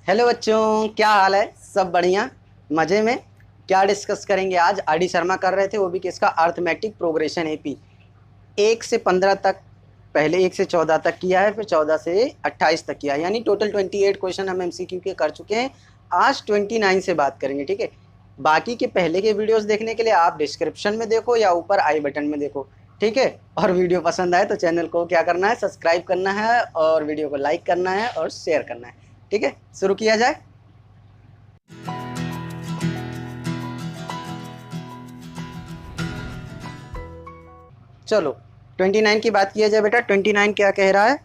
Hello बच्चों, क्या हाल है? सब बढ़िया, मज़े में। क्या डिस्कस करेंगे आज? आर डी शर्मा कर रहे थे, वो भी किसका? अर्थमेटिक प्रोग्रेशन एपी 1 से 15 तक। पहले 1 से 14 तक किया है, फिर 14 से 28 तक किया है, यानी टोटल 28 क्वेश्चन हम एमसीक्यू के कर चुके हैं। आज 29 से बात करेंगे, ठीक है। बाकी के पहले के वीडियोस देखने के लिए आप डिस्क्रिप्शन में देखो या ऊपर आई बटन में देखो, ठीक है। और वीडियो पसंद आए तो चैनल को क्या करना है? सब्सक्राइब करना है और वीडियो को लाइक करना है और शेयर करना है, ठीक है। शुरू किया जाए। चलो 29 की बात किया जाए बेटा। 29 क्या कह रहा है?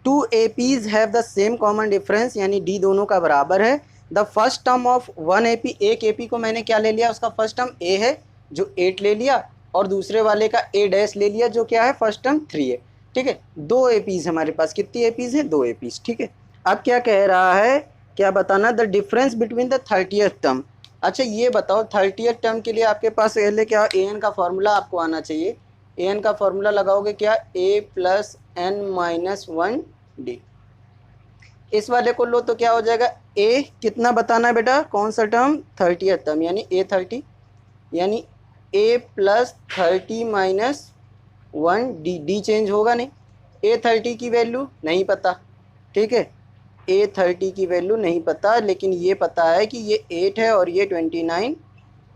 Two APs have the same common difference, यानी डी दोनों का बराबर है। The first term of one AP, एक एपी को मैंने क्या ले लिया? उसका फर्स्ट टर्म ए है जो 8 ले लिया, और दूसरे वाले का ए डैश ले लिया जो क्या है? फर्स्ट टर्म 3 है, ठीक है। दो एपीज हमारे पास, कितनी एपीज है? दो एपीज, ठीक है। अब क्या कह रहा है? क्या बताना? The difference between the 30th term. अच्छा ये बताओ, 30th टर्म के लिए आपके पास पहले क्या ए एन का फॉर्मूला आपको आना चाहिए। ए एन का फॉर्मूला लगाओगे क्या? ए प्लस एन माइनस 1 डी। इस वाले को लो तो क्या हो जाएगा? ए कितना बताना है बेटा? कौन सा टर्म? 30th टर्म, यानी ए 30, यानी A plus 30 minus 1 D. D change होगा नहीं। ए 30 की वैल्यू नहीं पता, ठीक है। ए 30 की वैल्यू नहीं पता, लेकिन ये पता है कि ये 8 है और ये 29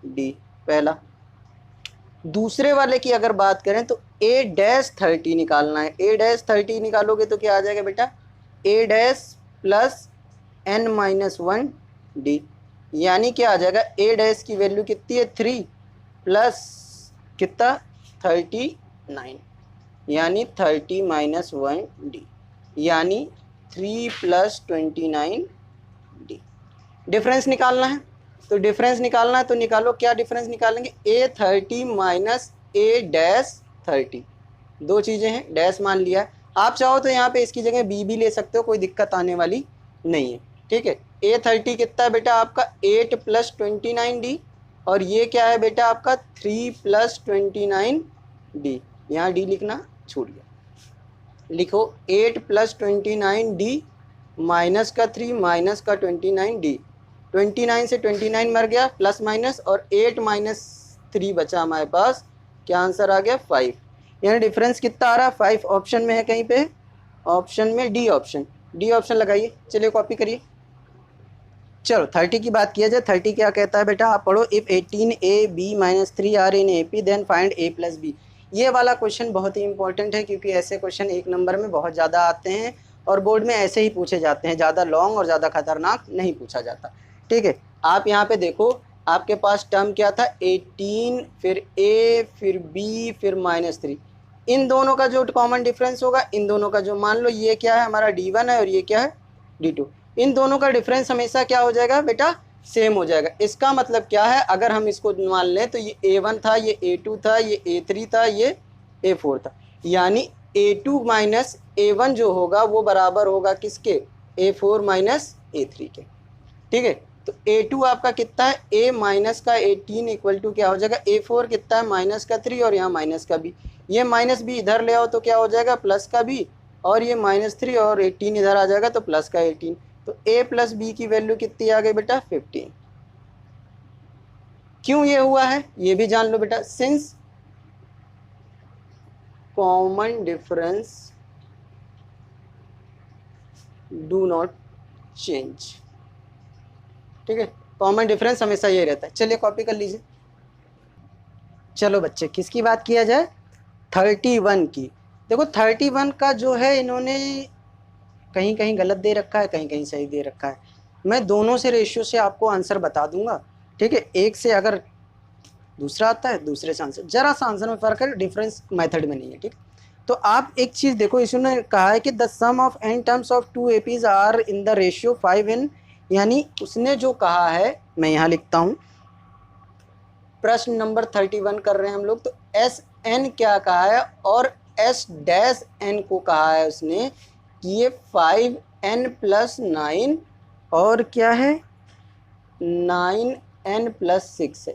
डी पहला। दूसरे वाले की अगर बात करें तो ए डैश 30 निकालना है। ए डैश 30 निकालोगे तो क्या आ जाएगा बेटा? A dash plus N minus 1 D, यानी क्या आ जाएगा? ए डैश की वैल्यू कितनी है? 3 प्लस कितना? 39, यानी 30 माइनस 1 डी, यानी 3 प्लस 29 डी। डिफरेंस निकालना है, तो डिफरेंस निकालना है तो निकालो। क्या डिफरेंस निकालेंगे? ए 30 माइनस ए डैश 30, दो चीज़ें हैं, डैश मान लिया है। आप चाहो तो यहाँ पे इसकी जगह बी भी ले सकते हो, कोई दिक्कत आने वाली नहीं है, ठीक है। ए 30 कितना है बेटा आपका? 8 प्लस 29 डी, और ये क्या है बेटा आपका? 3 प्लस 29 डी। यहाँ डी लिखना छूट गया, लिखो 8 प्लस 29 डी माइनस का 3 माइनस का 29 डी। 29 से 29 मर गया, प्लस माइनस, और 8 माइनस 3 बचा हमारे पास। क्या आंसर आ गया? 5। यानी डिफरेंस कितना आ रहा? 5 ऑप्शन में है कहीं पे, ऑप्शन में डी ऑप्शन। डी ऑप्शन लगाइए, चलिए कॉपी करिए। चलो 30 की बात किया जाए। 30 क्या कहता है बेटा? आप पढ़ो। If 18 A B minus 3 are in A P then find A plus B. ये वाला क्वेश्चन बहुत ही इंपॉर्टेंट है, क्योंकि ऐसे क्वेश्चन 1 नंबर में बहुत ज़्यादा आते हैं और बोर्ड में ऐसे ही पूछे जाते हैं, ज़्यादा लॉन्ग और ज़्यादा खतरनाक नहीं पूछा जाता, ठीक है। आप यहाँ पे देखो, आपके पास टर्म क्या था? 18, फिर ए, फिर बी, फिर -3। इन दोनों का जो कॉमन डिफरेंस होगा, इन दोनों का जो, मान लो ये क्या है हमारा? D1 है और ये क्या है? D2। इन दोनों का डिफरेंस हमेशा क्या हो जाएगा बेटा? सेम हो जाएगा। इसका मतलब क्या है? अगर हम इसको मान लें तो ये A1 था, ये A2 था, ये A3 था, ये A4 था, यानी A2 माइनस A1 जो होगा वो बराबर होगा किसके? A4 माइनस A3 के, ठीक है। तो A2 आपका कितना है? A माइनस का 18 इक्वल टू क्या हो जाएगा? A4 कितना है? माइनस का 3, और यहाँ माइनस का भी। ये माइनस भी इधर ले आओ तो क्या हो जाएगा? प्लस का भी, और ये -3 और 18 इधर आ जाएगा तो प्लस का 18। तो A प्लस बी की वैल्यू कितनी आ गई बेटा? 15। क्यों ये हुआ है ये भी जान लो बेटा। Since common difference do not change, ठीक है। कॉमन डिफरेंस हमेशा ये रहता है। चलिए कॉपी कर लीजिए। चलो बच्चे, किसकी बात किया जाए? 31 की। देखो 31 का जो है, इन्होंने कहीं कहीं गलत दे रखा है, कहीं कहीं सही दे रखा है। मैं दोनों से रेशियो से आपको आंसर बता दूंगा, ठीक है। एक से अगर दूसरा आता है, दूसरे से आंसर, जरा सा आंसर में फ़र्क है, डिफरेंस मेथड में नहीं है, ठीक। तो आप एक चीज़ देखो, इसने कहा है कि the sum of n terms of 2 APs are in the ratio 5n, यानी उसने जो कहा है, मैं यहाँ लिखता हूँ, प्रश्न नंबर 31 कर रहे हैं हम लोग। तो एस एन क्या कहा है और एस डैश एन को कहा है उसने कि ये 5n प्लस 9 और क्या है? 9n प्लस 6 है।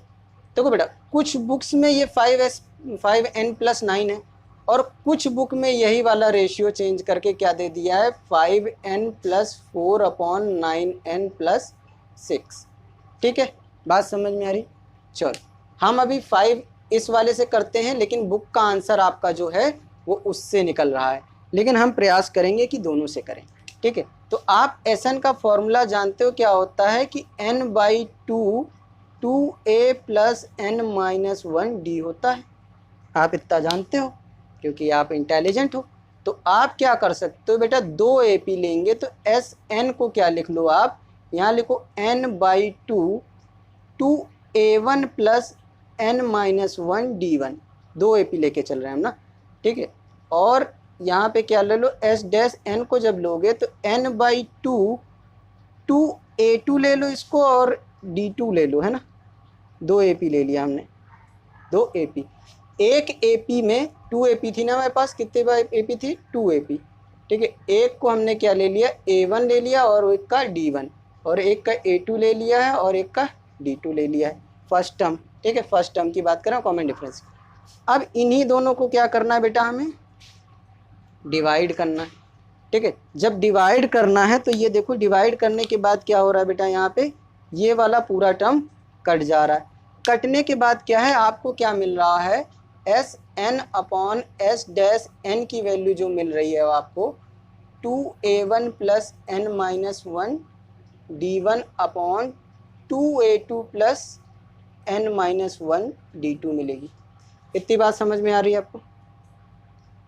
देखो बेटा, कुछ बुक्स में ये 5n प्लस 9 है और कुछ बुक में यही वाला रेशियो चेंज करके क्या दे दिया है 5n+4/9n+6। ठीक है, बात समझ में आ रही। चलो हम अभी 5 इस वाले से करते हैं, लेकिन बुक का आंसर आपका जो है वो उससे निकल रहा है, लेकिन हम प्रयास करेंगे कि दोनों से करें। ठीक है, तो आप Sn का फॉर्मूला जानते हो क्या होता है कि n/2 2a + n-1d होता है। आप इतना जानते हो क्योंकि आप इंटेलिजेंट हो। तो आप क्या कर सकते हो बेटा, 2 AP लेंगे तो Sn को क्या लिख लो आप, यहाँ लिखो n/2 2a1 + n-1d1। 2 AP लेके चल रहे हैं हम ना। ठीक है, और यहाँ पे क्या ले लो S' को जब लोगे तो n/2 2a2 ले लो इसको और d2 ले लो, है ना। 2 AP ले लिया हमने, 2 AP। एक AP में 2 AP थी ना हमारे पास, कितने AP थी 2 AP। ठीक है, एक को हमने क्या ले लिया A1 ले लिया और एक का D1, और एक का A2 ले लिया है और एक का D2 ले लिया है, फर्स्ट टर्म। ठीक है, फर्स्ट टर्म की बात करें, कॉमन डिफरेंस। अब इन्हीं दोनों को क्या करना है बेटा, हमें डिवाइड करना है। ठीक है, जब डिवाइड करना है तो ये देखो डिवाइड करने के बाद क्या हो रहा है बेटा, यहाँ पे ये वाला पूरा टर्म कट जा रहा है। कटने के बाद क्या है, आपको क्या मिल रहा है Sn/S' की वैल्यू जो मिल रही है वो आपको 2a1 + n-1 d1 2a2 + n-1 d2 मिलेगी। इतनी बात समझ में आ रही है आपको,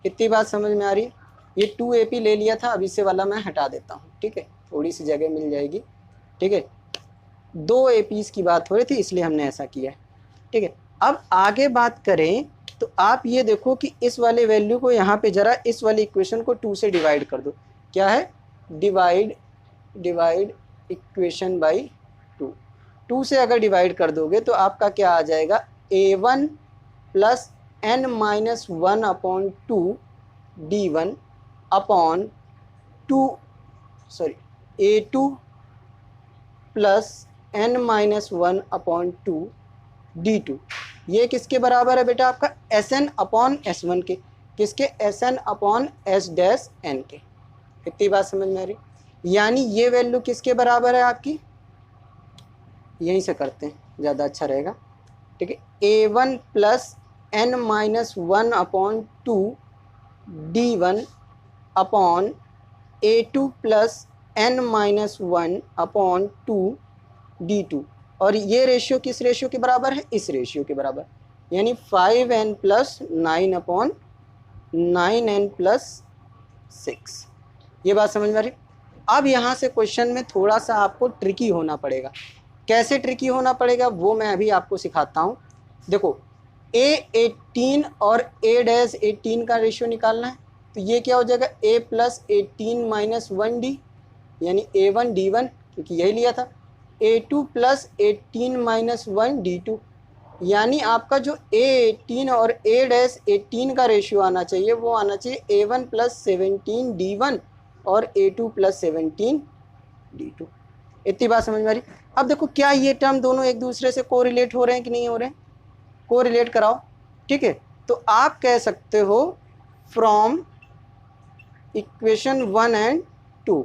इतनी बात समझ में आ रही है। ये 2 AP ले लिया था, अब इसे वाला मैं हटा देता हूँ। ठीक है, थोड़ी सी जगह मिल जाएगी। ठीक है, 2 APs की बात हो रही थी इसलिए हमने ऐसा किया है। ठीक है, अब आगे बात करें तो आप ये देखो कि इस वाले वैल्यू को यहाँ पे जरा इस वाली इक्वेशन को 2 से डिवाइड कर दो। क्या है, डिवाइड इक्वेशन बाई 2। 2 से अगर डिवाइड कर दोगे तो आपका क्या आ जाएगा A1 + n-1/2 d1 A2 + n-1/2 d2। ये किसके बराबर है बेटा, आपका Sn/S1 के। किसके, Sn/S' के। इतनी बात समझ में आ रही, यानी ये वैल्यू किसके बराबर है आपकी, यहीं से करते हैं ज़्यादा अच्छा रहेगा। ठीक है, A1 + n-1/2 d1 A2 + n-1/2 d2। और ये रेशियो किस रेशियो के बराबर है, इस रेशियो के बराबर, यानी 5n + 9n+6। ये बात समझ में आ रही। अब यहाँ से क्वेश्चन में थोड़ा सा आपको ट्रिकी होना पड़ेगा। कैसे ट्रिकी होना पड़ेगा वो मैं अभी आपको सिखाता हूँ। देखो A18 और A-18 का रेशियो निकालना है, तो ये क्या हो जाएगा A + 18 - 1d, यानी A1 d1, क्योंकि यही लिया था। A2 + 18 - 1 d2, यानी आपका जो A18 और A-18 का रेशियो आना चाहिए वो आना चाहिए A1 + 17 d1 और A2 + 17 d2। इतनी बात समझ में आ रही। अब देखो क्या ये टर्म दोनों एक दूसरे से कोरिलेट हो रहे हैं कि नहीं हो रहे हैं, कोरिलेट कराओ। ठीक है, तो आप कह सकते हो फ्रॉम इक्वेशन 1 और 2,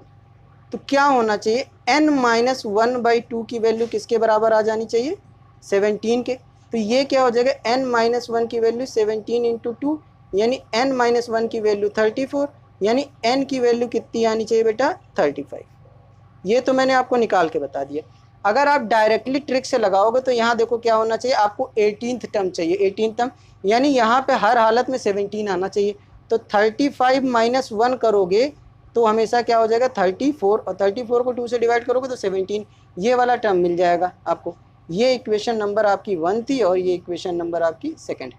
तो क्या होना चाहिए n-1/2 की वैल्यू किसके बराबर आ जानी चाहिए, 17 के। तो ये क्या हो जाएगा n-1 की वैल्यू 17 × 2, यानी n-1 की वैल्यू 34, यानी n की वैल्यू कितनी आनी चाहिए बेटा 35। ये तो मैंने आपको निकाल के बता दिया। अगर आप डायरेक्टली ट्रिक से लगाओगे तो यहाँ देखो क्या होना चाहिए, आपको 18th टर्म चाहिए, 18th टर्म, यानी यहाँ पे हर हालत में 17 आना चाहिए। तो 35 - 1 करोगे तो हमेशा क्या हो जाएगा 34, और 34 को 2 से डिवाइड करोगे तो 17, ये वाला टर्म मिल जाएगा आपको। ये इक्वेशन नंबर आपकी 1 थी और ये इक्वेशन नंबर आपकी 2 है।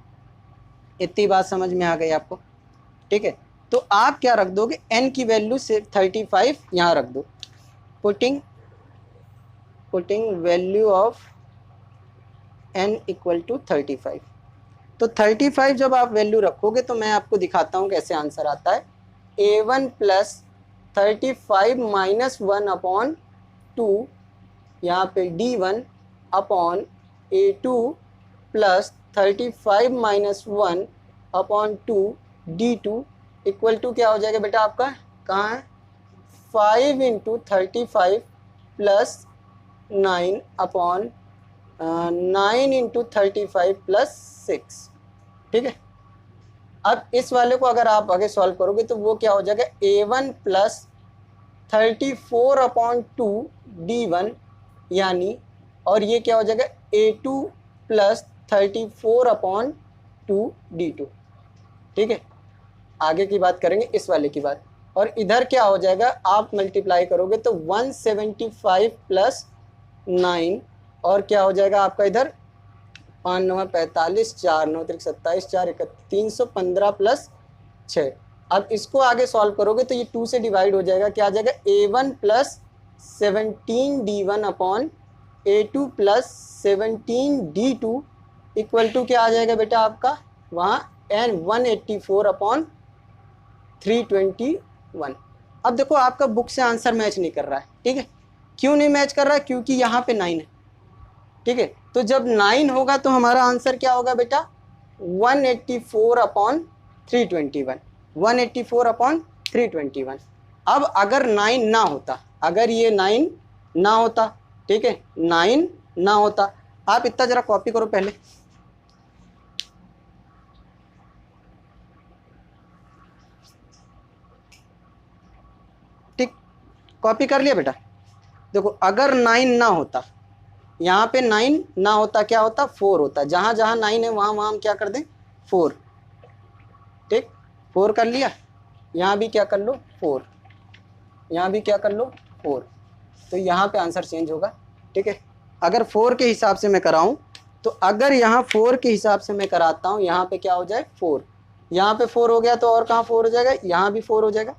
इतनी बात समझ में आ गई आपको। ठीक है, तो आप क्या रख दोगे, n की वैल्यू से 35 यहाँ रख दो, पुटिंग वैल्यू ऑफ n = 35। तो 35 जब आप वैल्यू रखोगे तो मैं आपको दिखाता हूँ कैसे आंसर आता है। A1 + 35 - 1/2 यहाँ पे d1 A2 + 35 - 1/2 D2 equal to क्या हो जाएगा बेटा आपका, कहाँ है, 5 into 35 plus 9 upon 9 into 35 plus 6, ठीक है। अब इस वाले को अगर आप आगे सॉल्व करोगे तो वो क्या हो जाएगा, A1 प्लस 34 अपॉन 2 D1 यानी, और ये क्या हो जाएगा A2 प्लस 34 अपॉन 2 D2, ठीक है। आगे की बात करेंगे इस वाले की बात, और इधर क्या हो जाएगा, आप मल्टीप्लाई करोगे तो 175 प्लस 9 और क्या हो जाएगा आपका इधर 5 9 45, 4 9 27, 4 31, 315 प्लस 6। अब इसको आगे सॉल्व करोगे तो ये 2 से डिवाइड हो जाएगा, क्या आ जाएगा A1 plus 17D1 upon A2 plus 17D2 equal to क्या आ जाएगा बेटा आपका वहाँ एन 184 अपॉन 321। अब देखो आपका बुक से आंसर मैच नहीं कर रहा है, ठीक है। क्यों नहीं मैच कर रहा है, क्योंकि यहाँ पे 9 है, ठीक है। तो जब 9 होगा तो हमारा आंसर क्या होगा बेटा 184 अपॉन 321, 184 अपॉन 321। अब अगर 9 ना होता, अगर ये 9 ना होता, ठीक है, 9 ना होता, आप इतना जरा कॉपी करो पहले, ठीक, कॉपी कर लिया बेटा। देखो अगर 9 ना होता, यहाँ पे 9 ना होता, क्या होता 4 होता, जहाँ जहाँ 9 है वहाँ वहाँ हम क्या कर दें 4, ठीक, 4 कर लिया, यहाँ भी क्या कर लो 4, यहाँ भी क्या कर लो 4, तो यहाँ पे आंसर चेंज होगा, ठीक है। अगर 4 के हिसाब से मैं कराऊँ तो अगर यहाँ 4 के हिसाब से मैं कराता हूँ, यहाँ पे क्या हो जाए 4, यहाँ पे 4 हो गया तो और कहाँ 4 हो जाएगा, यहाँ भी 4 हो जाएगा,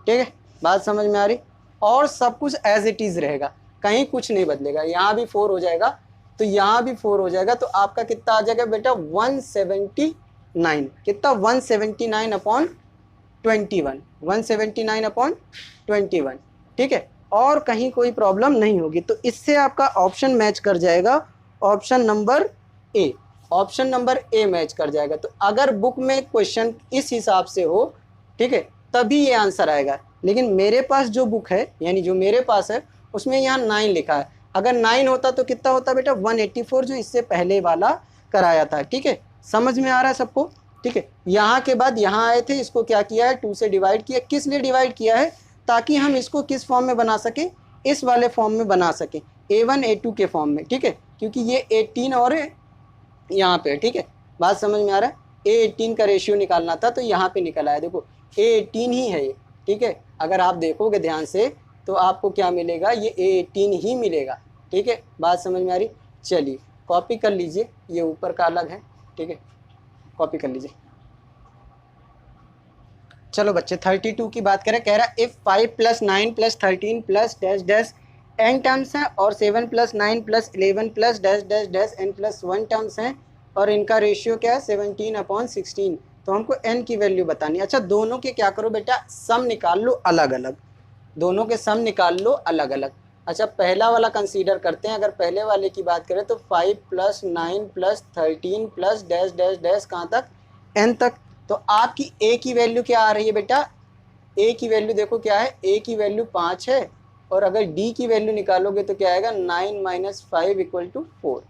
ठीक है। बात समझ में आ रही, और सब कुछ एज इट इज़ रहेगा, कहीं कुछ नहीं बदलेगा, यहाँ भी 4 हो जाएगा तो यहाँ भी 4 हो जाएगा, तो आपका कितना आ जाएगा बेटा 179, कितना 179 अपॉन 21, 179 अपॉन 21, ठीक है। और कहीं कोई प्रॉब्लम नहीं होगी, तो इससे आपका ऑप्शन मैच कर जाएगा, option number A, option number A match कर जाएगा। तो अगर बुक में क्वेश्चन इस हिसाब से हो, ठीक है, तभी ये आंसर आएगा। लेकिन मेरे पास जो बुक है, यानी जो मेरे पास है, उसमें यहाँ 9 लिखा है, अगर 9 होता तो कितना होता बेटा 184, जो इससे पहले वाला कराया था, ठीक है। समझ में आ रहा है सबको, ठीक है। यहाँ के बाद यहाँ आए थे, इसको क्या किया है 2 से डिवाइड किया, किस लिए डिवाइड किया है, ताकि हम इसको किस फॉर्म में बना सकें, इस वाले फॉर्म में बना सकें, A1 A2 के फॉर्म में, ठीक है, क्योंकि ये 18 और यहाँ पे, ठीक है। बात समझ में आ रहा है, A18 का रेशियो निकालना था तो यहाँ पे निकल आया, देखो A18 ही है ये, ठीक है। अगर आप देखोगे ध्यान से तो आपको क्या मिलेगा, ये A18 ही मिलेगा, ठीक है। बात समझ में आ रही, चलिए कॉपी कर लीजिए, ये ऊपर का अलग है, ठीक है, कॉपी कर लीजिए। चलो बच्चे 32 की बात करें, कह रहा है if 5 plus 9 plus 13 plus dash dash n terms हैं और 7 plus 9 plus 11 plus dash dash dash n plus 1 terms हैं और इनका रेशियो क्या है 17 अपॉन 16, तो हमको n की वैल्यू बतानी है। अच्छा दोनों के क्या करो बेटा, सम निकाल लो अलग अलग, दोनों के सम निकाल लो अलग अलग। अच्छा पहला वाला कंसीडर करते हैं, अगर पहले वाले की बात करें तो 5 plus 9 plus 13 plus dash dash dash कहाँ तक n तक, तो आपकी a की वैल्यू क्या आ रही है बेटा, a की वैल्यू देखो क्या है, a की वैल्यू 5 है, और अगर d की वैल्यू निकालोगे तो क्या आएगा 9 माइनस 5 इक्वल टू 4,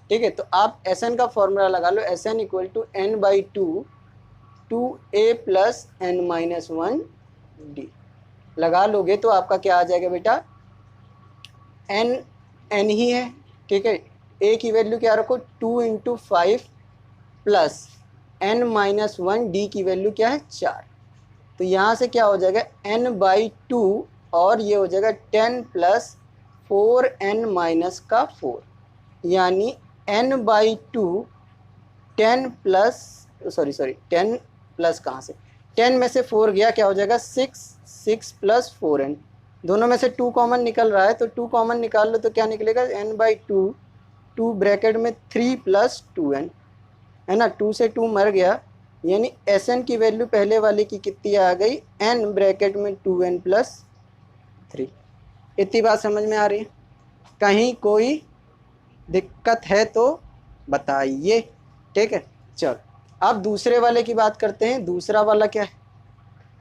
ठीक है। तो आप Sn का फॉर्मूला लगा लो, Sn equal to n by 2a plus n minus 1 d लगा लोगे तो आपका क्या आ जाएगा बेटा n ही है, ठीक है। a की वैल्यू क्या रखो 2 into 5 plus n minus 1 D की वैल्यू क्या है 4, तो यहाँ से क्या हो जाएगा n बाई 2 और ये हो जाएगा 10 प्लस 4n माइनस का 4, यानी n बाई 2 10 प्लस 10 प्लस कहाँ से 10 में से 4 गया, क्या हो जाएगा 6 प्लस 4n, दोनों में से 2 कॉमन निकल रहा है तो 2 कॉमन निकाल लो तो क्या निकलेगा n बाई 2 ब्रैकेट में 3 प्लस 2n, है ना, 2 से 2 मर गया, यानी Sn की वैल्यू पहले वाले की कितनी आ गई n ब्रैकेट में 2n प्लस 3। इतनी बात समझ में आ रही है, कहीं कोई दिक्कत है तो बताइए, ठीक है। चलो अब दूसरे वाले की बात करते हैं। दूसरा वाला क्या है,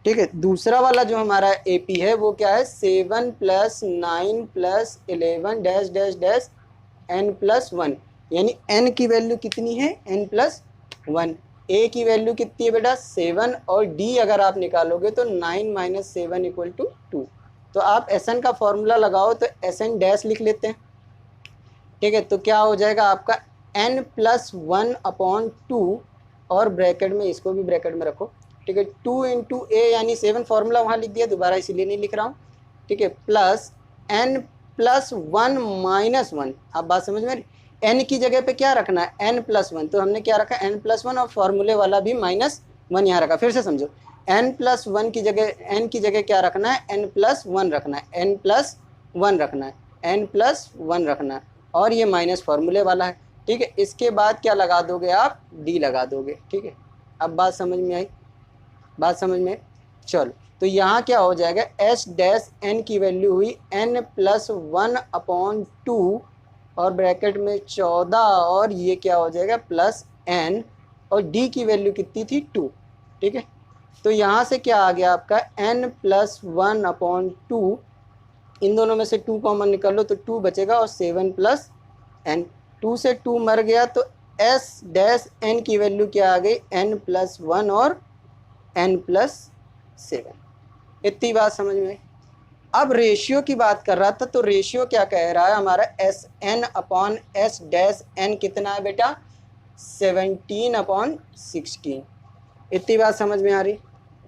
ठीक है, दूसरा वाला जो हमारा AP है वो क्या है, 7 + 9 + 11 डैश डैश डैश n+1, यानी n की वैल्यू कितनी है, n+1। A की वैल्यू कितनी है बेटा 7, और D अगर आप निकालोगे तो 9 - 7 = 2। तो आप Sn का फॉर्मूला लगाओ तो Sn डैश लिख लेते हैं, ठीक है। तो क्या हो जाएगा आपका n+1/2, और ब्रैकेट में इसको भी ब्रैकेट में रखो, ठीक है। 2 × A यानी 7 फार्मूला वहाँ लिख दिया, दोबारा इसीलिए नहीं लिख रहा हूँ, ठीक है। प्लस n+1 - 1, आप बात समझ में, n की जगह पे क्या रखना है, n+1, तो हमने क्या रखा n+1, और फार्मूले वाला भी -1 यहाँ रखा। फिर से समझो, n+1 की जगह, n की जगह क्या रखना है, n+1 रखना है, n+1 रखना है, n+1 रखना है, और ये माइनस फार्मूले वाला है, ठीक है। इसके बाद क्या लगा दोगे आप, D लगा दोगे, ठीक है। अब बात समझ में आई, बात समझ में। चलो, तो यहाँ क्या हो जाएगा, S-n की वैल्यू हुई n+1/2, और ब्रैकेट में 14, और ये क्या हो जाएगा +n, और D की वैल्यू कितनी थी 2, ठीक है। तो यहाँ से क्या आ गया आपका n+1/2, इन दोनों में से 2 कॉमन निकाल लो तो 2 बचेगा, और 7 + n, 2 से 2 मर गया, तो S-n की वैल्यू क्या आ गई, n+1 और n+7। इतनी बात समझ में। अब रेशियो की बात कर रहा था, तो रेशियो क्या कह रहा है हमारा, Sn/S-n कितना है बेटा, 17/16। इतनी बात समझ में आ रही,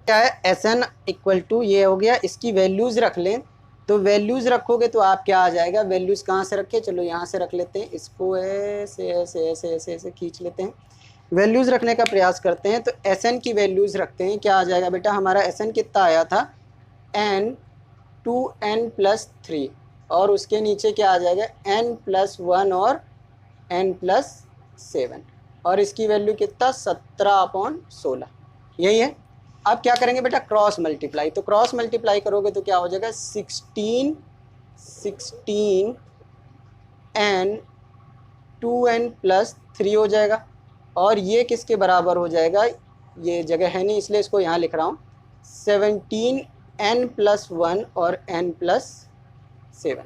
क्या है, Sn = ये हो गया, इसकी वैल्यूज़ रख लें, तो वैल्यूज़ रखोगे तो आप क्या आ जाएगा, वैल्यूज़ कहाँ से रखे, चलो यहाँ से रख लेते हैं, इसको ऐसे ऐसे ऐसे ऐसे ऐसे खींच लेते हैं, वैल्यूज़ रखने का प्रयास करते हैं। तो Sn की वैल्यूज़ रखते हैं, क्या आ जाएगा बेटा, हमारा Sn कितना आया था, n 2n+3, और उसके नीचे क्या आ जाएगा, n+1 और n+7, और इसकी वैल्यू कितना 17/16, यही है। अब क्या करेंगे बेटा, क्रॉस मल्टीप्लाई, तो क्रॉस मल्टीप्लाई करोगे तो क्या हो जाएगा, 16 n 2n+3 हो जाएगा, और ये किसके बराबर हो जाएगा, ये जगह है नहीं इसलिए इसको यहाँ लिख रहा हूँ, 17n+1 और n+7,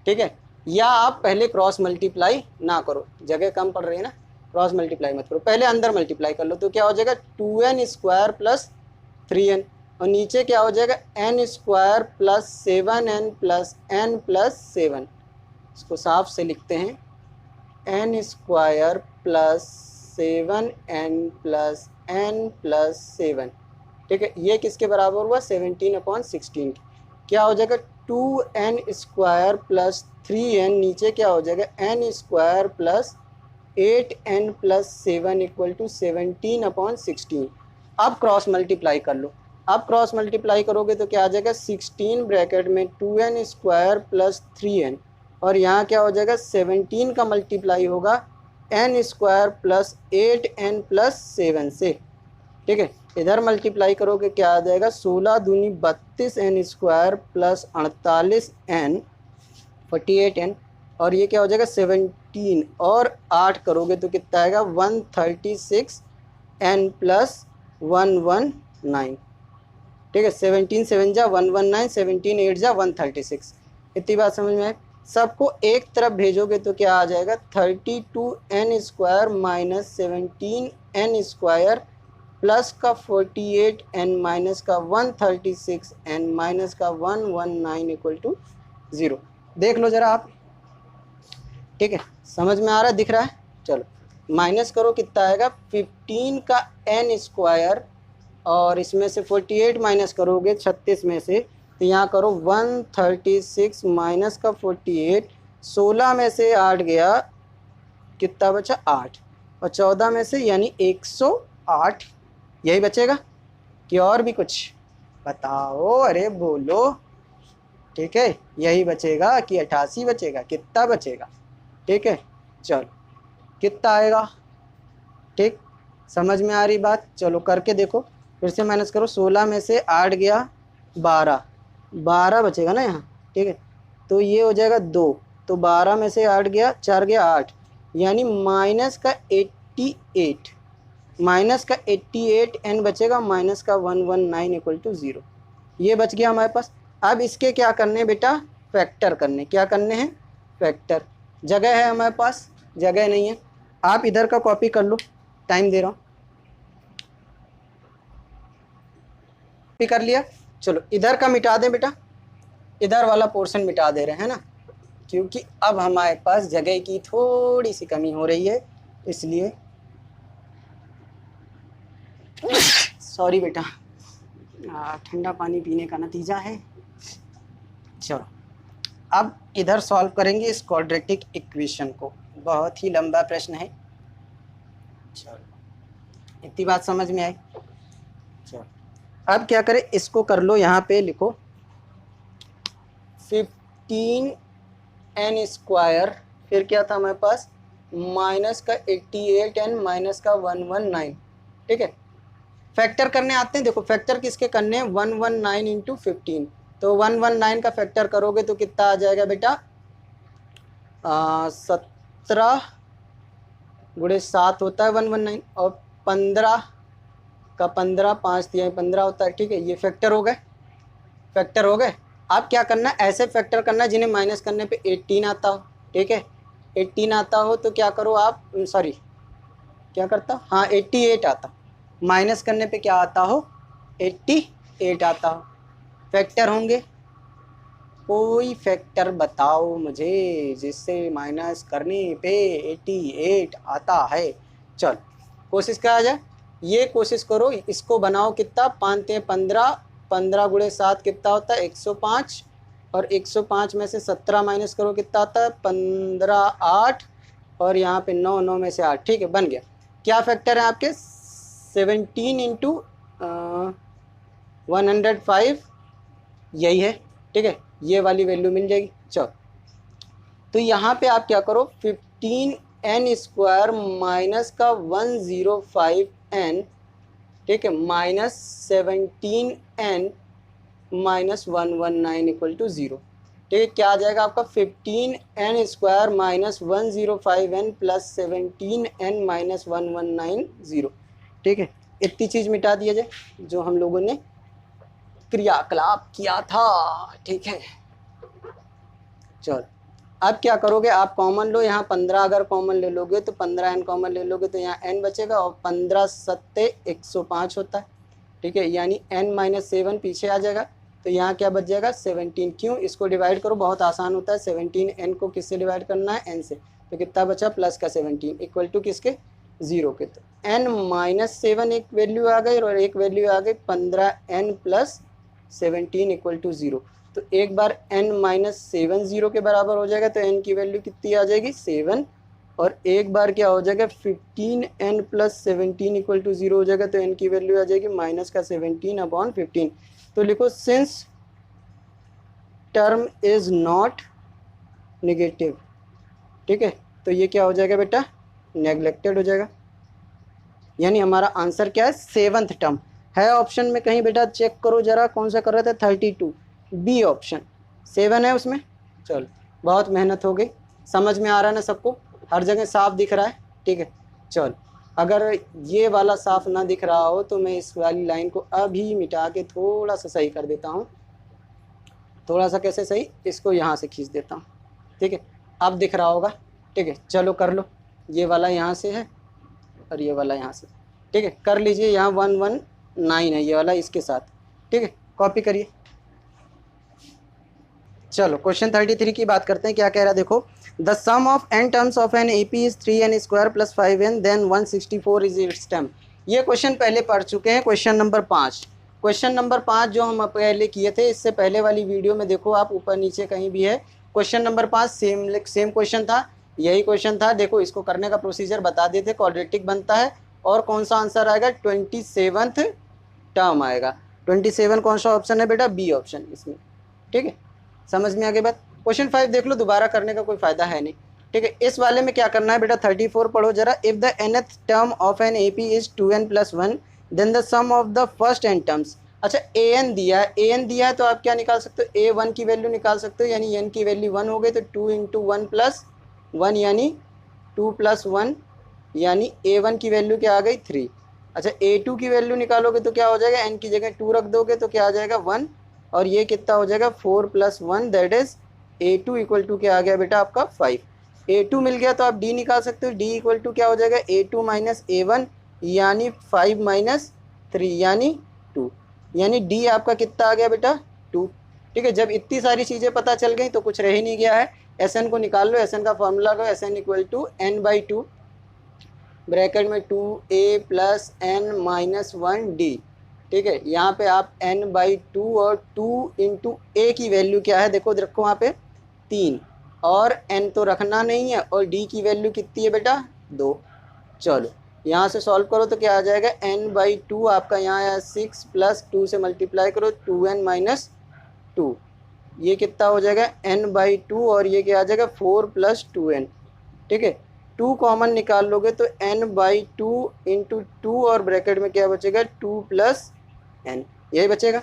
ठीक है। या आप पहले क्रॉस मल्टीप्लाई ना करो, जगह कम पड़ रही है ना, क्रॉस मल्टीप्लाई मत करो, पहले अंदर मल्टीप्लाई कर लो, तो क्या हो जाएगा 2n² + 3n, और नीचे क्या हो जाएगा n² + 7n + n+7, इसको साफ से लिखते हैं, n² + 7n + n+7, ठीक है। ये किसके बराबर हुआ, 17/16। क्या हो जाएगा 2n² + 3n, नीचे क्या हो जाएगा n² + 8n+7 = 17/16। अब क्रॉस मल्टीप्लाई कर लो, अब क्रॉस मल्टीप्लाई करोगे तो क्या आ जाएगा, 16 ब्रैकेट में 2n² + 3n, और यहाँ क्या हो जाएगा 17 का मल्टीप्लाई होगा n² + 8n+7 से, ठीक है। इधर मल्टीप्लाई करोगे क्या आ जाएगा, 16 दूनी 32 n² + 48n 48n, और ये क्या हो जाएगा 17, और 8 करोगे तो कितना आएगा 136 n + 119, ठीक है। 17 7 जा 119, 17 8 जा 136। इतनी बात समझ में आए। सबको एक तरफ भेजोगे तो क्या आ जाएगा 32n² - 17n² प्लस का 48n माइनस का 136n माइनस का 119 = 0। देख लो ज़रा आप, ठीक है, समझ में आ रहा है, दिख रहा है। चलो माइनस करो, कितना आएगा 15 का n², और इसमें से 48 माइनस करोगे 36 में से, तो यहाँ करो 136 माइनस का 48, 16 में से 8 गया, कितना बचा 8, और 14 में से यानी 108, यही बचेगा कि और भी कुछ बताओ, अरे बोलो, ठीक है, यही बचेगा कि 88 बचेगा, कितना बचेगा, ठीक है। चलो कितना आएगा, ठीक, समझ में आ रही बात। चलो करके देखो, फिर से माइनस करो, 16 में से 8 गया 12, 12 बचेगा ना यहाँ, ठीक है। तो ये हो जाएगा 2, तो 12 में से 8 गया, 4 गया 8, यानी माइनस का 88, माइनस का 88n बचेगा, माइनस का 119 इक्वल टू 0। ये बच गया हमारे पास। अब इसके क्या करने हैं बेटा, फैक्टर करने। क्या करने हैं, फैक्टर। जगह है हमारे पास, जगह नहीं है। आप इधर का कॉपी कर लो, टाइम दे रहा हूँ। कॉपी कर लिया, चलो इधर का मिटा दें बेटा, इधर वाला पोर्शन मिटा दे रहे हैं ना, क्योंकि अब हमारे पास जगह की थोड़ी सी कमी हो रही है, इसलिए सॉरी बेटा, ठंडा पानी पीने का नतीजा है। चलो अब इधर सॉल्व करेंगे इस क्वाड्रेटिक इक्वेशन को, बहुत ही लंबा प्रश्न है। चलो इतनी बात समझ में आई। चलो अब क्या करें, इसको कर लो, यहाँ पे लिखो 15n स्क्वायर, फिर क्या था हमारे पास, माइनस का 88n माइनस का 119। ठीक है, फैक्टर करने आते हैं। देखो फैक्टर किसके करने हैं, 119 इंटू 15। तो 119 का फैक्टर करोगे तो कितना आ जाएगा बेटा, 17 गुणे 7 होता है 119, और 15 का 15, 5 दिया 15 होता है। ठीक है, ये फैक्टर हो गए, फैक्टर हो गए। अब क्या करना है, ऐसे फैक्टर करना है जिन्हें माइनस करने पे 18 आता हो। ठीक है, 18 आता हो तो क्या करो आप, सॉरी क्या करता, हाँ 88 आता, माइनस करने पे क्या आता हो, 88 आता हो। फैक्टर होंगे, कोई फैक्टर बताओ मुझे जिससे माइनस करने पे 88 आता है। चल कोशिश करा जाए, ये कोशिश करो, इसको बनाओ। कितना, 5 15, 15 गुणे 7 कितना होता है 105, और 105 में से 17 माइनस करो कितना आता है 15, 8, और यहाँ पे 9, 9 में से 8। ठीक है, बन गया। क्या फैक्टर है आपके, 17 इंटू 105, यही है। ठीक है, ये वाली वैल्यू मिल जाएगी। चलो तो यहाँ पे आप क्या करो, 15n स्क्वायर माइनस का 105n, ठीक है, minus 17n minus 119 equal to 0। ठीक है, क्या आ जाएगा आपका, 15n square minus 105n plus 17n minus 119 0। ठीक है, इतनी चीज़ मिटा दिया जाए जो हम लोगों ने क्रियाकलाप किया था। ठीक है, चलो अब क्या करोगे, आप कॉमन लो, यहाँ 15 अगर कॉमन ले लोगे तो 15n कॉमन ले लोगे तो यहाँ n बचेगा, और 15 सत्ते 105 होता है। ठीक है, यानी n माइनस 7 पीछे आ जाएगा, तो यहाँ क्या बच जाएगा 17। क्यों, इसको डिवाइड करो, बहुत आसान होता है। 17n को किससे डिवाइड करना है, n से, तो कितना बचा, प्लस का 17 इक्वल टू किसके, 0 के। तो n माइनस 7 एक वैल्यू आ गई, और एक वैल्यू आ गई 15n प्लस 17 इक्वल टू 0। तो एक बार n माइनस 7 0 के बराबर हो जाएगा, तो n की वैल्यू कितनी आ जाएगी 7, और एक बार क्या हो जाएगा 15n प्लस 17 इक्वल टू 0 हो जाएगा, तो n की वैल्यू आ जाएगी माइनस का 17 अपॉन 15। तो लिखो since term is not negative. ठीक है, तो ये क्या हो जाएगा बेटा, नेग्लेक्टेड हो जाएगा। यानी हमारा आंसर क्या है, 7th टर्म है। ऑप्शन में कहीं बेटा चेक करो जरा, कौन सा कर रहे थे, 32, बी ऑप्शन 7 है उसमें। चलो बहुत मेहनत हो गई, समझ में आ रहा है ना सबको, हर जगह साफ दिख रहा है। ठीक है, चलो अगर ये वाला साफ ना दिख रहा हो तो मैं इस वाली लाइन को अभी मिटा के थोड़ा सा सही कर देता हूँ। थोड़ा सा कैसे सही, इसको यहाँ से खींच देता हूँ। ठीक है, अब दिख रहा होगा। ठीक है, चलो कर लो, ये वाला यहाँ से है और ये वाला यहाँ से। ठीक है, कर लीजिए, यहाँ 119 है ये वाला इसके साथ। ठीक है, कॉपी करिए। चलो क्वेश्चन 33 की बात करते हैं, क्या कह रहा है देखो, the sum of n terms of an AP is 3n square plus 5n then 164 is its term. ये क्वेश्चन पहले पढ़ चुके हैं, क्वेश्चन नंबर 5। क्वेश्चन नंबर 5 जो हम पहले किए थे, इससे पहले वाली वीडियो में देखो आप, ऊपर नीचे कहीं भी है। क्वेश्चन नंबर 5 सेम क्वेश्चन था, यही क्वेश्चन था। देखो इसको करने का प्रोसीजर बता देते, क्वाड्रेटिक बनता है, और कौन सा आंसर आएगा, 27th टर्म आएगा। 27 कौन सा ऑप्शन है बेटा, बी ऑप्शन इसमें। ठीक है, समझ में आ गई बात। क्वेश्चन 5 देख लो, दोबारा करने का कोई फायदा है नहीं। ठीक है, इस वाले में क्या करना है बेटा, 34 पढ़ो जरा। If the nth term of an AP is 2n plus 1 then the sum of the first n terms. अच्छा an दिया है, an दिया है तो आप क्या निकाल सकते हो, a1 की वैल्यू निकाल सकते हो, यानी n की वैल्यू 1 हो गई, तो 2 इंटू 1 प्लस 1 यानी 2 प्लस 1, यानी a1 की वैल्यू क्या आ गई 3। अच्छा A2 की वैल्यू निकालोगे तो क्या हो जाएगा, n की जगह 2 रख दोगे तो क्या आ जाएगा 1, और ये कितना हो जाएगा 4 + 1 that is A2 equal to क्या आ गया बेटा आपका 5। A2 मिल गया तो आप D निकाल सकते हो, D इक्वल टू क्या हो जाएगा A2 - A1 यानी 5 - 3 यानी 2, यानी D आपका कितना आ गया बेटा 2। ठीक है, जब इतनी सारी चीज़ें पता चल गई तो कुछ रह ही नहीं गया है। Sn को निकाल लो, Sn का फॉर्मूला लो, Sn equal to n/2 bracket में 2a + n-1d। ठीक है, यहाँ पे आप n/2 और 2 × a की वैल्यू क्या है देखो, रखो वहाँ पे 3, और n तो रखना नहीं है, और d की वैल्यू कितनी है बेटा 2। चलो यहाँ से सॉल्व करो तो क्या आ जाएगा n/2 आपका यहाँ आया 6 + 2 से मल्टीप्लाई करो 2n - 2, ये कितना हो जाएगा n/2, और ये क्या आ जाएगा 4 + 2n। ठीक है, 2 कॉमन निकाल लोगे तो n/2 × 2 और ब्रैकेट में क्या बचेगा 2 + n, यही बचेगा।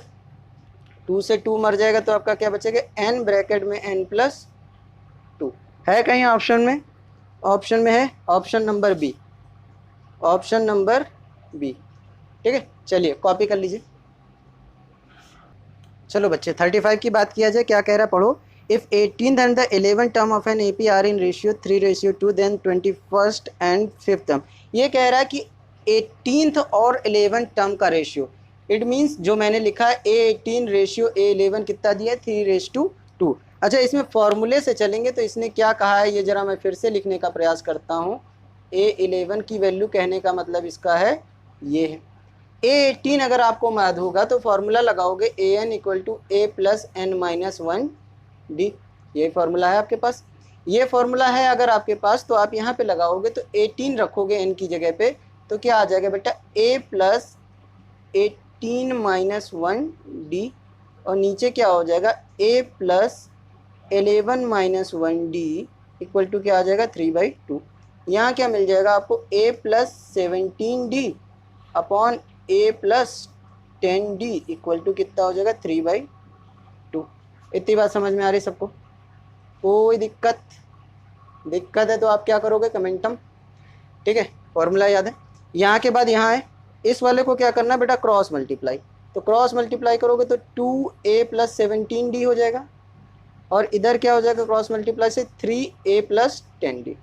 2 से 2 मर जाएगा तो आपका क्या बचेगा n ब्रैकेट में n + 2 है कहीं ऑप्शन में, ऑप्शन में है option number B, option number B. ठीक है, चलिए कॉपी कर लीजिए। चलो बच्चे 35 की बात किया जाए, क्या कह रहा है पढ़ो। If 18th and the 11th term of an AP are in ratio 3:2 then 21st and 5th term, ये कह रहा है कि 18th और 11th टर्म का रेशियो, इट मीन्स जो मैंने लिखा है A18 रेशियो A11 कितना दिया है 3:2। अच्छा, इसमें फॉर्मूले से चलेंगे तो इसने क्या कहा है ये ज़रा मैं फिर से लिखने का प्रयास करता हूँ। A11 की वैल्यू कहने का मतलब इसका है ये है। A18 अगर आपको याद होगा तो फॉर्मूला लगाओगे AN = A + n-1d, ये फार्मूला है आपके पास। ये फार्मूला है अगर आपके पास तो आप यहाँ पे लगाओगे तो 18 रखोगे n की जगह पे तो क्या आ जाएगा बेटा A + 18 - 1d, और नीचे क्या हो जाएगा A + 11 - 1d इक्वल टू क्या आ जाएगा 3/2। यहाँ क्या मिल जाएगा आपको A + 17d upon A + 10d equal to कितना हो जाएगा 3/2। इतनी बात समझ में आ रही सबको, कोई दिक्कत है तो आप क्या करोगे कमेंटम। ठीक है, फॉर्मूला याद है। यहाँ के बाद यहाँ है, इस वाले को क्या करना है बेटा क्रॉस मल्टीप्लाई, तो क्रॉस मल्टीप्लाई करोगे तो 2a + 17d हो जाएगा, और इधर क्या हो जाएगा क्रॉस मल्टीप्लाई से 3a + 10d।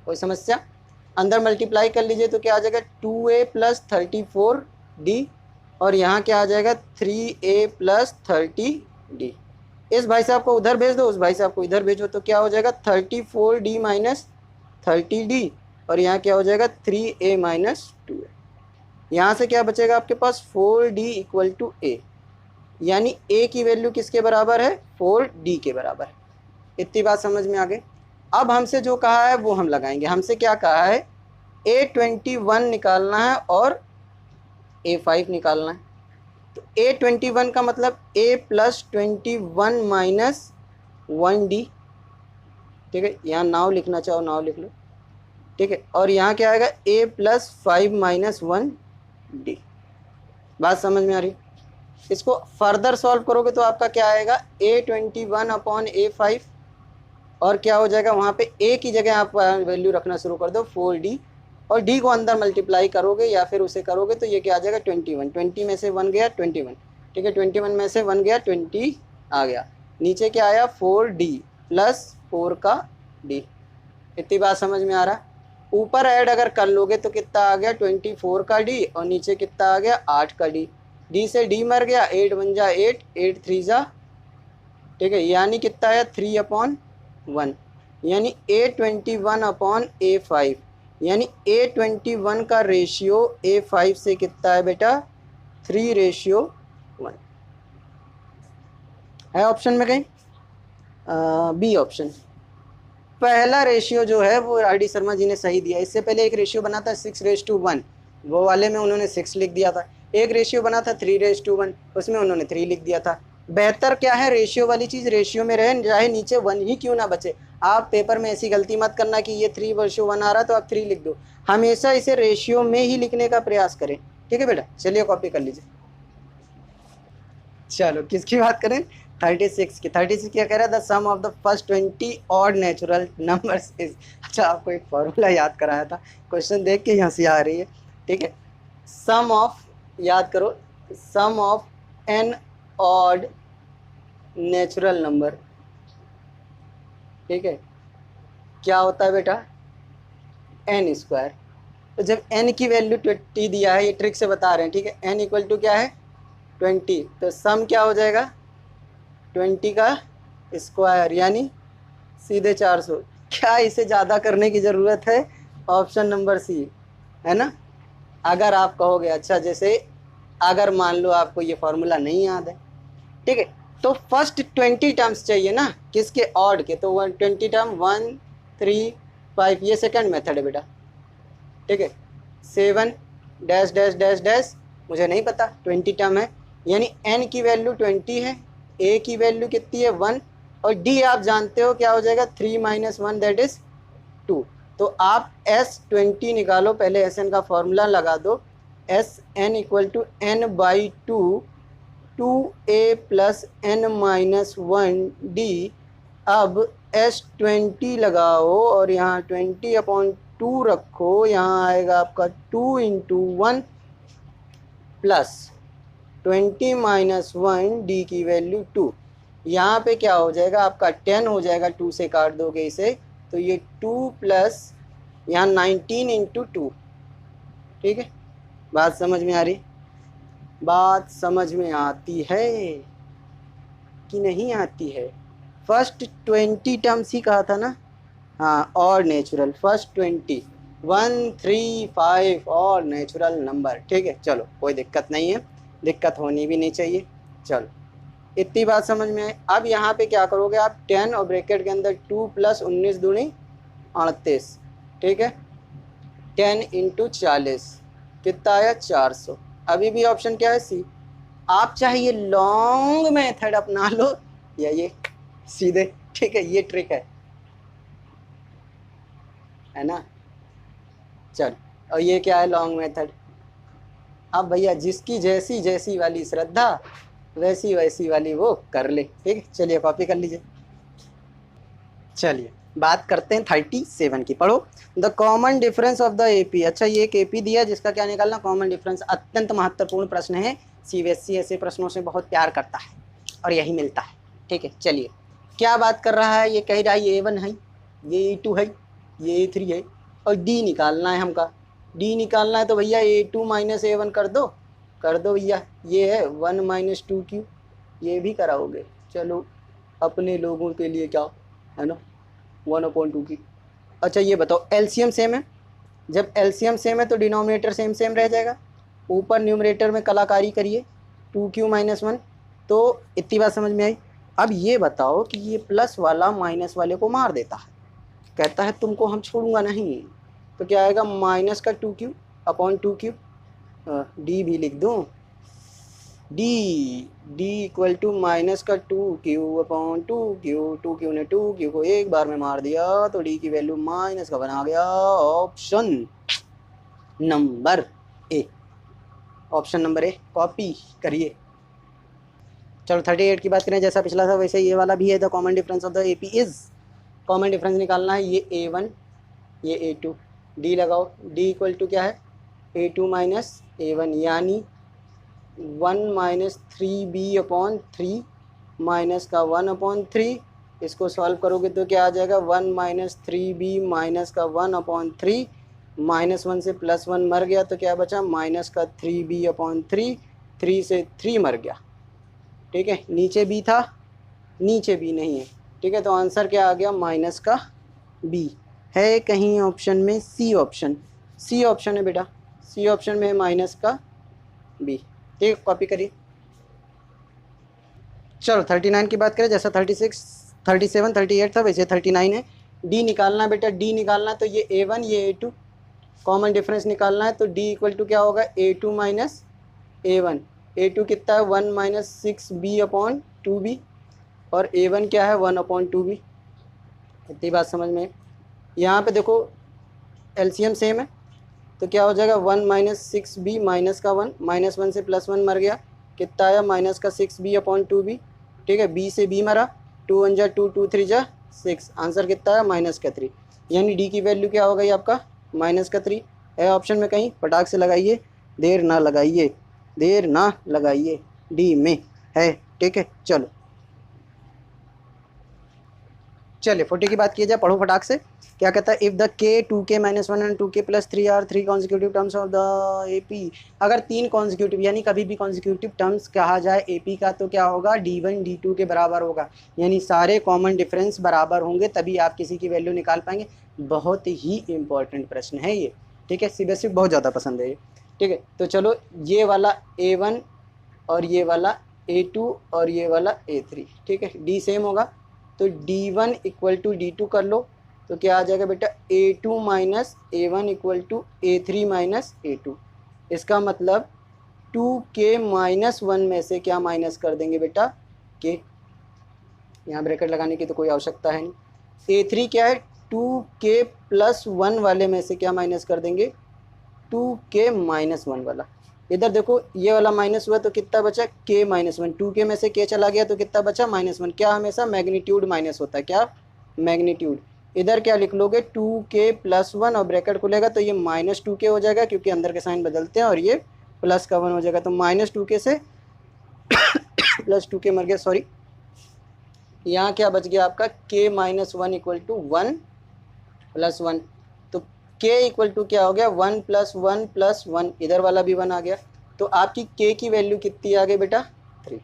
कोई समस्या, अंदर मल्टीप्लाई कर लीजिए तो क्या आ जाएगा 2a + 34d, और यहाँ क्या आ जाएगा 3a + 30d। इस भाई साहब को उधर भेज दो, उस भाई साहब को इधर भेजो तो क्या हो जाएगा 34d - 30d, और यहाँ क्या हो जाएगा 3a - 2a। यहाँ से क्या बचेगा आपके पास 4d = a, यानी a की वैल्यू किसके बराबर है 4d के बराबर है। इतनी बात समझ में आ गई। अब हमसे जो कहा है वो हम लगाएंगे। हमसे क्या कहा है A21 निकालना है और A5 निकालना है। तो A21 का मतलब A + 21 - 1d। ठीक है, यहाँ नाव लिखना चाहो नाव लिख लो। ठीक है, और यहाँ क्या आएगा A + 5 - 1d। बात समझ में आ रही। इसको फर्दर सॉल्व करोगे तो आपका क्या आएगा A21 अपॉन A5, और क्या हो जाएगा वहाँ पे A की जगह आप वैल्यू रखना शुरू कर दो 4d, और d को अंदर मल्टीप्लाई करोगे या फिर उसे करोगे तो ये क्या आ जाएगा 21, 20 में से 1 गया 21। ठीक है, 21 में से 1 गया 20 आ गया, नीचे क्या आया 4d + 4 का d। इतनी बात समझ में आ रहा। ऊपर ऐड अगर कर लोगे तो कितना आ गया 24 का d, और नीचे कितना आ गया 8 का d। d से d मर गया, 8 × 1 = 8, 8 × 3 = 3। ठीक है, यानी कितना आया 3/1, यानी A21 अपॉन A5, यानी A21 का रेशियो A5 से कितना है बेटा 3:1 है। ऑप्शन में कहीं बी ऑप्शन। पहला रेशियो जो है वो RD शर्मा जी ने सही दिया। इससे पहले एक रेशियो बना था 6:1, वो वाले में उन्होंने 6 लिख दिया था। एक रेशियो बना था 3:1, उसमें उन्होंने 3 लिख दिया था। बेहतर क्या है रेशियो वाली चीज़ रेशियो में रहे, चाहे नीचे 1 ही क्यों ना बचे। आप पेपर में ऐसी गलती मत करना कि ये 3:1 आ रहा तो आप 3 लिख दो, हमेशा इसे रेशियो में ही लिखने का प्रयास करें। ठीक है बेटा, चलिए कॉपी कर लीजिए। चलो किसकी बात करें 36 की। 36 क्या कह रहा है the sum of the first 20 odd natural numbers is. अच्छा, आपको एक फॉर्मूला याद कराया था, क्वेश्चन देख के हंसी आ रही है। ठीक है, सम ऑफ, याद करो, sum of N odd natural number, ठीक है, क्या होता है बेटा, एन स्क्वायर। तो जब एन की वैल्यू 20 दिया है, ये ट्रिक से बता रहे हैं, ठीक है, एन इक्वल टू क्या है 20, तो सम क्या हो जाएगा 20 का स्क्वायर यानी सीधे 400। क्या इसे ज़्यादा करने की ज़रूरत है, ऑप्शन नंबर सी, है ना। अगर आप कहोगे अच्छा, जैसे अगर मान लो आपको ये फॉर्मूला नहीं याद है, ठीक है, तो फर्स्ट 20 टर्म्स चाहिए ना, किसके, ऑड के, तो 20 टर्म 1 3 5, ये सेकंड मेथड है बेटा, ठीक है। 7 डैश डैश डैश डैश, मुझे नहीं पता, 20 टर्म है, यानी n की वैल्यू 20 है, a की वैल्यू कितनी है 1, और d आप जानते हो क्या हो जाएगा 3 - 1 दैट इज 2। तो आप S20 निकालो, पहले Sn का फॉर्मूला लगा दो, Sn equal to n/2 2a plus n-1d। अब S20 लगाओ और यहाँ 20/2 रखो, यहाँ आएगा आपका 2 × 1 प्लस 20 - 1 d की वैल्यू 2। यहाँ पे क्या हो जाएगा आपका 10 हो जाएगा, 2 से काट दोगे इसे, तो ये 2 प्लस यहाँ 19 × 2, ठीक है। बात समझ में आ रही, बात समझ में आती है कि नहीं आती है। फर्स्ट 20 टर्म्स ही कहा था ना, हाँ, और नेचुरल, फर्स्ट 20 1 3 5 और नेचुरल नंबर, ठीक है। चलो कोई दिक्कत नहीं है, दिक्कत होनी भी नहीं चाहिए। चलो इतनी बात समझ में आई। अब यहाँ पे क्या करोगे आप, 10 और ब्रैकेट के अंदर 2 प्लस 19 दूनी 38, ठीक है, 10 × 40 कितना आया 400। अभी भी ऑप्शन क्या है सी। आप चाहे ये लॉन्ग मेथड अपना लो या ये सीधे, ठीक है, ये ट्रिक है ना। चल, और ये क्या है लॉन्ग मेथड। अब भैया जिसकी जैसी जैसी वाली श्रद्धा, वैसी वैसी वाली वो कर ले, ठीक है। चलिए कॉपी कर लीजिए। चलिए बात करते हैं 37 की, पढ़ो। The common difference of the AP. अच्छा, ये एक एपी दिया जिसका क्या निकालना, कॉमन डिफरेंस। अत्यंत महत्वपूर्ण प्रश्न है, सीबीएसई ऐसे प्रश्नों से बहुत प्यार करता है और यही मिलता है, ठीक है। चलिए क्या बात कर रहा है, ये कह रहा है ये A1 है, ये A2 है, ये A3 है, और D निकालना है हमका। D निकालना है तो भैया A2 - A1 कर दो भैया। ये है 1 - 2Q, ये भी कराओगे, चलो अपने लोगों के लिए क्या है ना, 1/2 की। अच्छा ये बताओ, एलसीएम सेम है, जब एलसीएम सेम है तो डिनोमिनेटर सेम सेम रह जाएगा। ऊपर न्यूमरेटर में कलाकारी करिए, 2Q - 1, तो इतनी बात समझ में आई। अब ये बताओ कि ये प्लस वाला माइनस वाले को मार देता है, कहता है तुमको हम छोड़ूंगा नहीं, तो क्या आएगा माइनस का 2Q/2Q। डी भी लिख दूँ, डी इक्वल टू माइनस का 2Q/2Q। 2Q ने 2Q को एक बार में मार दिया, तो डी की वैल्यू माइनस का बना गया option number A. Option number A copy करिए। चलो 38 की बात करें, जैसा पिछला था वैसे ये वाला भी है। The common difference of the AP is, common difference निकालना है, ये A1 ये A2, डी लगाओ, डी इक्वल टू क्या है A2 - A1 यानी 1 - 3B/3 माइनस का 1/3। इसको सॉल्व करोगे तो क्या आ जाएगा 1 - 3B माइनस का 1/3, -1 से +1 मर गया तो क्या बचा माइनस का 3B/3, 3 से 3 मर गया, ठीक है। नीचे B था, नीचे B नहीं है, ठीक है, तो आंसर क्या आ गया माइनस का B। है कहीं ऑप्शन में सी ऑप्शन, सी ऑप्शन है बेटा, सी ऑप्शन में है माइनस का B, ठीक है, कॉपी करिए। चलो 39 की बात करें, जैसा 36 37 38 था वैसे 39 है। डी निकालना है बेटा, डी निकालना है तो ये A1 ये A2, कॉमन डिफरेंस निकालना है तो डी इक्वल टू क्या होगा A2 - A1। A2 कितना है 1 - 6B/2B, और A1 क्या है 1/2B। इतनी बात समझ में। यहाँ पे देखो एलसीएम सेम है तो क्या हो जाएगा 1 - 6B माइनस का 1, -1 से +1 मर गया, कितना आया माइनस का 6B/2B, ठीक है। B से B मरा, 2 1 जा 2, 2 3 जा 6, आंसर कितना आया माइनस का 3, यानी डी की वैल्यू क्या हो गई आपका माइनस का 3 है। ऑप्शन में कहीं पटाख से लगाइए, देर ना लगाइए, देर ना लगाइए, डी में है, ठीक है। चलो चलिए 40 की बात की जाए, पढ़ो फटाक से। क्या कहता है, इफ़ द के 2k - 1 and 2k + 3 are 3 consecutive terms of the AP, अगर 3 कॉन्जिक्यूटिव यानी कभी भी कॉन्जिक्यूटिव टर्म्स कहा जाए एपी का तो क्या होगा, d1 d2 के बराबर होगा, यानी सारे कॉमन डिफरेंस बराबर होंगे तभी आप किसी की वैल्यू निकाल पाएंगे। बहुत ही इंपॉर्टेंट प्रश्न है ये, ठीक है, सीबीएसई बहुत ज़्यादा पसंद है ये, ठीक है। तो चलो ये वाला a1 और ये वाला a2 और ये वाला a3, ठीक है, d सेम होगा तो d1 = d2 कर लो तो क्या आ जाएगा बेटा, a2 - a1 = a3 - a2। इसका मतलब 2k - 1 में से क्या माइनस कर देंगे बेटा, k, यहाँ ब्रैकेट लगाने की तो कोई आवश्यकता है नहीं। a3 क्या है, 2k + 1 वाले में से क्या माइनस कर देंगे, 2k - 1 वाला। इधर देखो ये वाला माइनस हुआ तो कितना बचा, k - 1, 2k में से k चला गया तो कितना बचा, -1। क्या हमेशा मैग्नीट्यूड माइनस होता है, क्या मैग्नीट्यूड। इधर क्या लिख लोगे, 2k + 1 और ब्रैकेट खुलेगा तो ये -2k हो जाएगा क्योंकि अंदर के साइन बदलते हैं, और ये प्लस का 1 हो जाएगा तो -2k से +2k मर गया, सॉरी। यहाँ क्या बच गया आपका, k - 1 = 1 + 1, तो k = क्या हो गया, 1 + 1 + 1, इधर वाला भी 1 आ गया। तो आपकी k की वैल्यू कितनी आ गई बेटा, 3।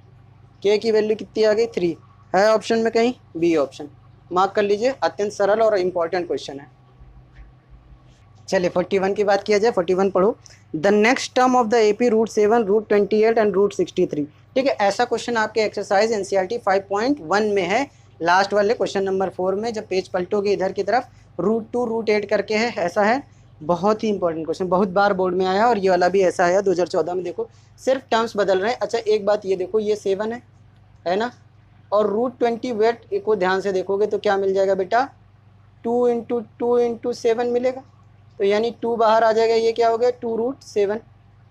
k की वैल्यू कितनी आ गई, 3 है ऑप्शन में कहीं, बी ऑप्शन, मार्क कर लीजिए, अत्यंत सरल और इम्पॉर्टेंट क्वेश्चन है। चलिए 41 की बात किया जाए, 41 पढ़ो। The next term of the AP √7, √28 and √63, ठीक है। ऐसा क्वेश्चन आपके एक्सरसाइज एनसीईआरटी 5.1 में है, लास्ट वाले क्वेश्चन नंबर 4 में जब पेज पलटोगे इधर की तरफ √2 √8 करके है, ऐसा है। बहुत ही इंपॉर्टेंट क्वेश्चन, बहुत बार बोर्ड में आया और ये वाला भी ऐसा है 2014 में, देखो सिर्फ टर्म्स बदल रहे हैं। अच्छा एक बात ये देखो, ये 7 है ना, और √20 को ध्यान से देखोगे तो क्या मिल जाएगा बेटा, 2 × 2 × 7 मिलेगा, तो यानी 2 बाहर आ जाएगा, ये क्या हो गया, 2√7।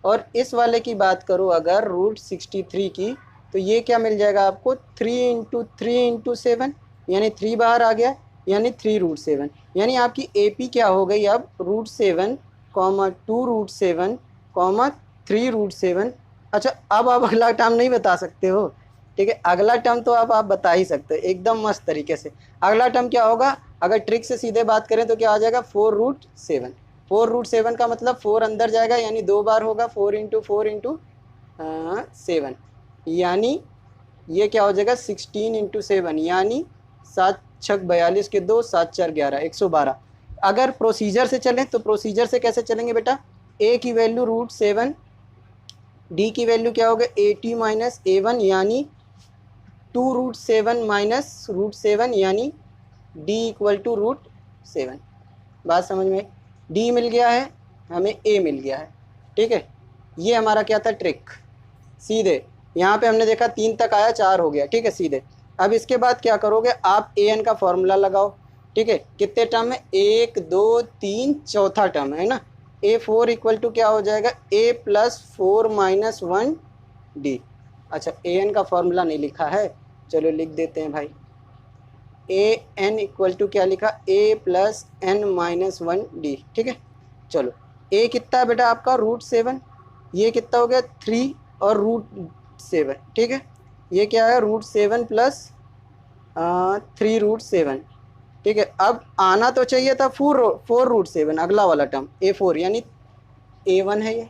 और इस वाले की बात करो अगर √63 की, तो ये क्या मिल जाएगा आपको, 3 × 3 × 7, यानी 3 बाहर आ गया, यानी 3√7, यानी आपकी एपी क्या हो गई अब, √7, 2√7, 3√7। अच्छा अब आप अगला टर्म नहीं बता सकते हो, ठीक है, अगला टर्म तो आप बता ही सकते हो एकदम मस्त तरीके से। अगला टर्म क्या होगा, अगर ट्रिक से सीधे बात करें तो क्या आ जाएगा, 4√7। 4√7 का मतलब 4 अंदर जाएगा यानी 2 बार होगा, 4 × 4 × 7, यानी ये क्या हो जाएगा, 16 × 7, यानी 7 × 6 42 के 2, 7 × 4 11, 112। अगर प्रोसीजर से चलें तो प्रोसीजर से कैसे चलेंगे बेटा, ए की वैल्यू √7, डी की वैल्यू क्या होगा, a2 - a1, यानी 2√7 - √7, यानी d = √7। बात समझ में, d मिल गया है हमें, a मिल गया है, ठीक है। ये हमारा क्या था, ट्रिक। सीधे यहाँ पे हमने देखा 3 तक आया, 4 हो गया, ठीक है, सीधे। अब इसके बाद क्या करोगे आप, an का फॉर्मूला लगाओ, ठीक है। कितने टर्म है, 1 2 3, चौथा टर्म है ना, a4 = क्या हो जाएगा, a + 4 - 1 d। अच्छा an का फॉर्मूला नहीं लिखा है, चलो लिख देते हैं भाई, an = क्या लिखा, a + n - 1 d, ठीक है। चलो a कितना है बेटा आपका, √7, ये कितना हो गया, 3 और √7, ठीक है। ये क्या है, √7 + 3√7, ठीक है। अब आना तो चाहिए था 4√7, अगला वाला टर्म a4, यानी a1 है, ये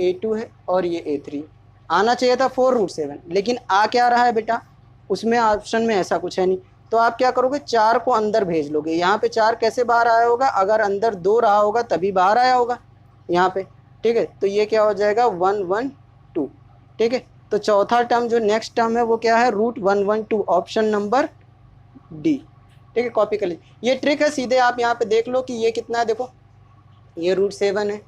a2 है और ये a3, आना चाहिए था 4√7, लेकिन आ क्या रहा है बेटा, उसमें ऑप्शन में ऐसा कुछ है नहीं। तो आप क्या करोगे, 4 को अंदर भेज लोगे, यहाँ पे 4 कैसे बाहर आया होगा, अगर अंदर 2 रहा होगा तभी बाहर आया होगा यहाँ पे, ठीक है। तो ये क्या हो जाएगा, 112, ठीक है। तो चौथा टर्म जो नेक्स्ट टर्म है वो क्या है, √112, ऑप्शन नंबर डी, ठीक है। कॉपी कर लीजिए, ये ट्रिक है, सीधे आप यहाँ पे देख लो कि ये कितना है, देखो ये √7 है,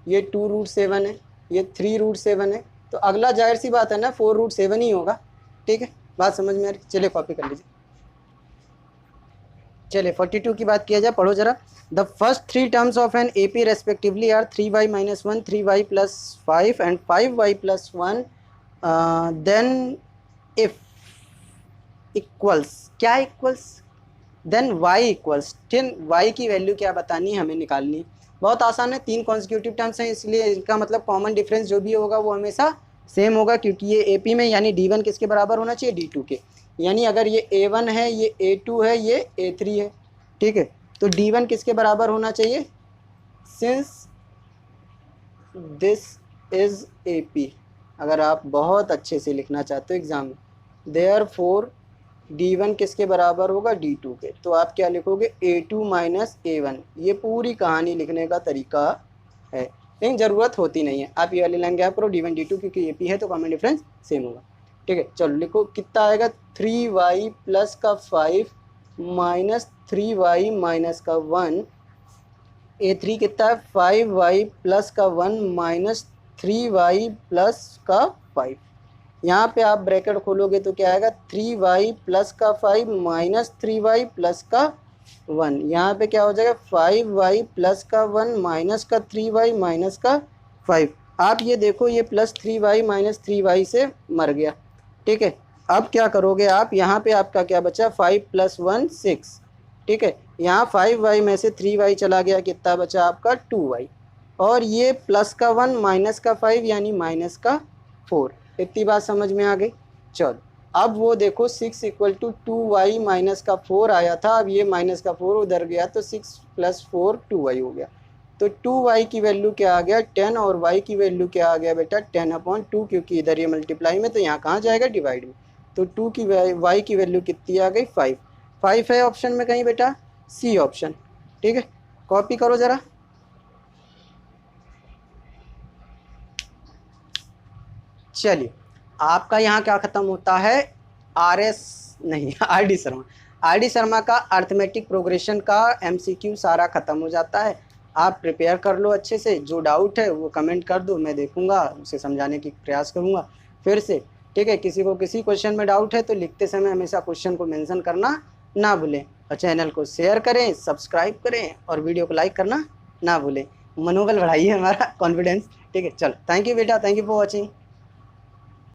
ये 2√7 है, ये 3√7 है, तो अगला जाहिर सी बात है ना 4√7 ही होगा, ठीक है। बात समझ में आ रही, चलिए कॉपी कर लीजिए। चलिए 42 की बात किया जाए, पढ़ो जरा। The first 3 terms of an AP respectively are 3y - 1, 3y + 5 and 5y + 1, then if equals, क्या इक्वल्स, देन y इक्वल्स, ठीक, y की वैल्यू क्या बतानी है हमें, निकालनी है। बहुत आसान है, 3 कॉन्जिक्यूटिव टर्म्स हैं, इसलिए इनका मतलब कॉमन डिफरेंस जो भी होगा वो हमेशा सेम होगा, क्योंकि ये AP में यानी D1 किसके बराबर होना चाहिए, D2 के। यानी अगर ये A1 है, ये A2 है, ये A3 है, ठीक है, तो D1 किसके बराबर होना चाहिए, सिंस दिस इज AP। अगर आप बहुत अच्छे से लिखना चाहते हो एग्जाम में, देयरफॉर D1 किसके बराबर होगा, D2 के। तो आप क्या लिखोगे, A2 माइनस A1। ये पूरी कहानी लिखने का तरीका है, लेकिन ज़रूरत होती नहीं है, आप ये वाली लाइन गैप करो, D1 D2 क्योंकि AP है तो कॉमन डिफरेंस सेम होगा, ठीक है। चलो लिखो, कितना आएगा, 3y प्लस का 5 माइनस 3y माइनस का 1। A3 कितना है, 5y प्लस का 1 माइनस 3y प्लस का 5। यहाँ पे आप ब्रैकेट खोलोगे तो क्या आएगा, 3y प्लस का 5 माइनस 3y प्लस का 1। यहाँ पे क्या हो जाएगा, 5y प्लस का 1 माइनस का 3y माइनस का 5। आप ये देखो, ये प्लस 3y माइनस 3y से मर गया, ठीक है। अब क्या करोगे आप, यहाँ पे आपका क्या बचा, 5 प्लस 1 6, ठीक है। यहाँ 5y में से 3y चला गया, कितना बचा आपका 2y, और ये प्लस का 1 माइनस का 5 यानी माइनस का 4। इतनी बात समझ में आ गई। चलो अब वो देखो, 6 इक्वल टू 2y माइनस का 4 आया था, अब ये माइनस का 4 उधर गया तो 6 प्लस 4 2y हो गया। तो 2y की वैल्यू क्या आ गया, 10, और y की वैल्यू क्या आ गया बेटा, 10/2, क्योंकि इधर ये मल्टीप्लाई में तो यहाँ कहाँ जाएगा, डिवाइड में। तो 2 की y की वैल्यू कितनी आ गई, 5। 5 है ऑप्शन में कहीं बेटा, C ऑप्शन, ठीक है। कॉपी करो ज़रा। चलिए, आपका यहाँ क्या ख़त्म होता है, RS नहीं RD शर्मा, RD शर्मा का अर्थमेटिक प्रोग्रेशन का MCQ सारा ख़त्म हो जाता है। आप प्रिपेयर कर लो अच्छे से, जो डाउट है वो कमेंट कर दो, मैं देखूँगा, उसे समझाने की प्रयास करूँगा फिर से, ठीक है। किसी को किसी क्वेश्चन में डाउट है तो लिखते समय हमेशा क्वेश्चन को मेंशन करना ना भूलें, और चैनल को शेयर करें, सब्सक्राइब करें, और वीडियो को लाइक करना ना भूलें। मनोबल बढ़ाइए हमारा, कॉन्फिडेंस, ठीक है। चलो, थैंक यू बेटा, थैंक यू फॉर वॉचिंग।